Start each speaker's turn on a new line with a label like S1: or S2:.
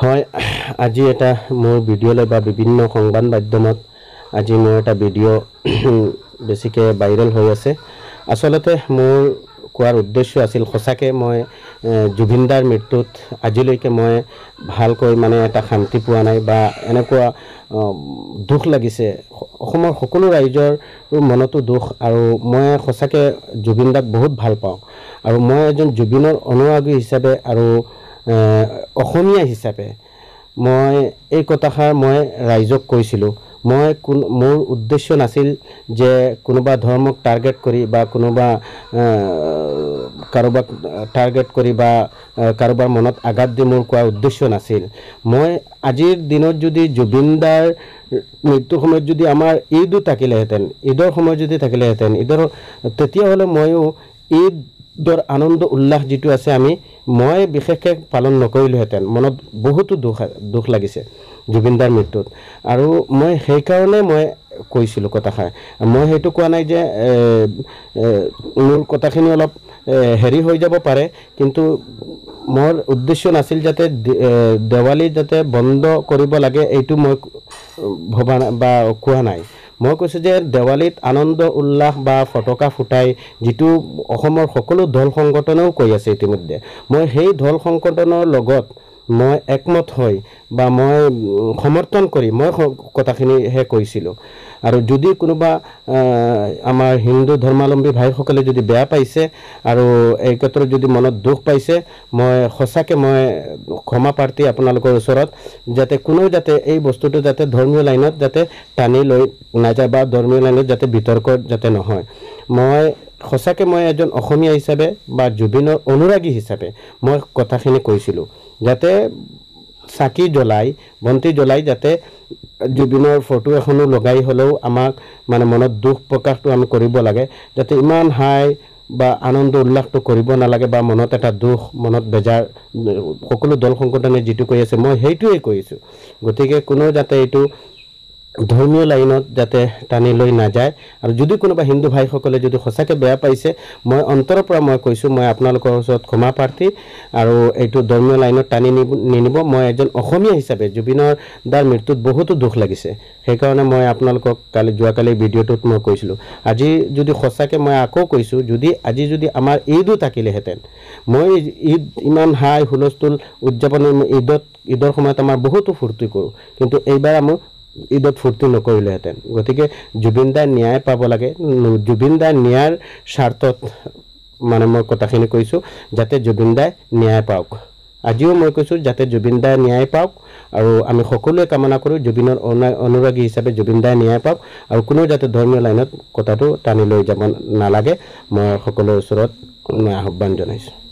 S1: হয় আজি এটা মোৰ ভিডিঅ'লৈ বা বিভিন্ন সংবাদ মাধ্যমত আজি মোৰ এটা ভিডিঅ' বেছিকৈ ভাইৰেল হৈ আছে। আচলতে মোৰ কোৱাৰ উদ্দেশ্য আছিল সঁচাকৈ মই জুবিন দাৰ মৃত্যুত আজিলৈকে মই ভালকৈ মানে এটা শান্তি পোৱা নাই বা এনেকুৱা দুখ লাগিছে। অসমৰ সকলো ৰাইজৰ মনতো দুখ আৰু মই সঁচাকৈ জুবিন দাক বহুত ভাল পাওঁ আৰু মই এজন জুবিনৰ অনুৰাগী হিচাপে আৰু অসমীয়া হিচাপে মই এই কথাষাৰ মই ৰাইজক কৈছিলোঁ। মই মোৰ উদ্দেশ্য নাছিল যে কোনোবা ধৰ্মক টাৰ্গেট কৰি বা কোনোবা কাৰোবাক টাৰ্গেট কৰি বা কাৰোবাৰ মনত আঘাত দি মোৰ কোৱা উদ্দেশ্য নাছিল। মই আজিৰ দিনত যদি জুবিন দাৰ মৃত্যুৰ সময়ত যদি আমাৰ ঈদো থাকিলেহেঁতেন, ঈদৰ সময়ত যদি থাকিলেহেঁতেন, তেতিয়াহ'লে ময়ো ঈদৰ আনন্দ উল্লাস যিটো আছে মই বিশেষকৈ পালন নকৰিলোহেঁতেন। মনত বহুতো দুখ লাগিছে জুবিন দাৰ মৃত্যুত আৰু মই সেইকাৰণে মই কৈছিলোঁ কথাষাৰ। মই সেইটো কোৱা নাই যে মোৰ কথাখিনি অলপ হেৰি হৈ যাব পাৰে, কিন্তু মোৰ উদ্দেশ্য নাছিল যাতে দেৱালী যাতে বন্ধ কৰিব লাগে এইটো মই ভবা বা কোৱা নাই। মই কৈছোঁ যে দেৱালীত আনন্দ উল্লাস বা ফটকা ফুটাই যিটো অসমৰ সকলো দল সংগঠনেও কৈ আছে ইতিমধ্যে, মই সেই দল সংগঠনৰ লগত মই একমত হৈ বা মই সমৰ্থন কৰি মই কথাখিনিহে কৈছিলোঁ। আৰু যদি কোনোবা আমাৰ হিন্দু ধৰ্মাৱলম্বী ভাইসকলে যদি বেয়া পাইছে আৰু এই ক্ষেত্ৰত যদি মনত দুখ পাইছে, মই সঁচাকৈ মই ক্ষমা প্ৰাৰ্থী আপোনালোকৰ ওচৰত, যাতে কোনেও যাতে এই বস্তুটো যাতে ধৰ্মীয় লাইনত যাতে টানি লৈ নাযায় বা ধৰ্মীয় লাইনত যাতে বিতৰ্ক যাতে নহয়। মই সঁচাকৈ মই এজন অসমীয়া হিচাপে বা জুবিনৰ অনুৰাগী হিচাপে মই কথাখিনি কৈছিলোঁ, যাতে চাকি জ্বলাই বন্তি জ্বলাই যাতে জুবিনৰ ফটো এখনো লগাই হ'লেও আমাক মানে মনত দুখ প্ৰকাশটো আমি কৰিব লাগে, যাতে ইমান হাই বা আনন্দ উল্লাসটো কৰিব নালাগে বা মনত এটা দুখ মনত বেজাৰ সকলো দল সংগঠনে যিটো কৈ আছে মই সেইটোৱেই কৈছোঁ। গতিকে কোনেও যাতে এইটো ধৰ্মীয় লাইনত যাতে টানি লৈ নাযায়। আৰু যদি কোনোবা হিন্দু ভাইসকলে যদি সঁচাকৈ বেয়া পাইছে, মই অন্তৰৰ পৰা মই কৈছোঁ মই আপোনালোকৰ ওচৰত ক্ষমা প্ৰাৰ্থী আৰু এইটো ধৰ্মীয় লাইনত টানি নিনিব। মই এজন অসমীয়া হিচাপে জুবিনৰ দাৰ মৃত্যুত বহুতো দুখ লাগিছে, সেইকাৰণে মই আপোনালোকক যোৱাকালি ভিডিঅ'টোত মই কৈছিলোঁ। আজি যদি সঁচাকৈ মই আকৌ কৈছোঁ, আজি যদি আমাৰ ঈদো থাকিলেহেঁতেন, মই ঈদ ইমান হাই হুলস্থুল উদযাপন ঈদৰ সময়ত আমাৰ বহুতো ফূৰ্তি কৰোঁ, কিন্তু এইবাৰ আমি ঈদত ফূৰ্তি নকৰিলোহেঁতেন। গতিকে জুবিন দাই ন্যায় পাব লাগে। জুবিন দাই ন্যায়ৰ স্বাৰ্থত মানে মই কথাখিনি কৈছোঁ, যাতে জুবিন দাই ন্যায় পাওক। আজিও মই কৈছোঁ যাতে জুবিন দাই ন্যায় পাওক আৰু আমি সকলোৱে কামনা কৰোঁ জুবিনৰ অনুৰাগী হিচাপে জুবিন দাই ন্যায় পাওক আৰু কোনেও যাতে ধৰ্মীয় লাইনত কথাটো টানি লৈ যাব নালাগে। মই সকলোৰে ওচৰত মই আহ্বান জনাইছোঁ।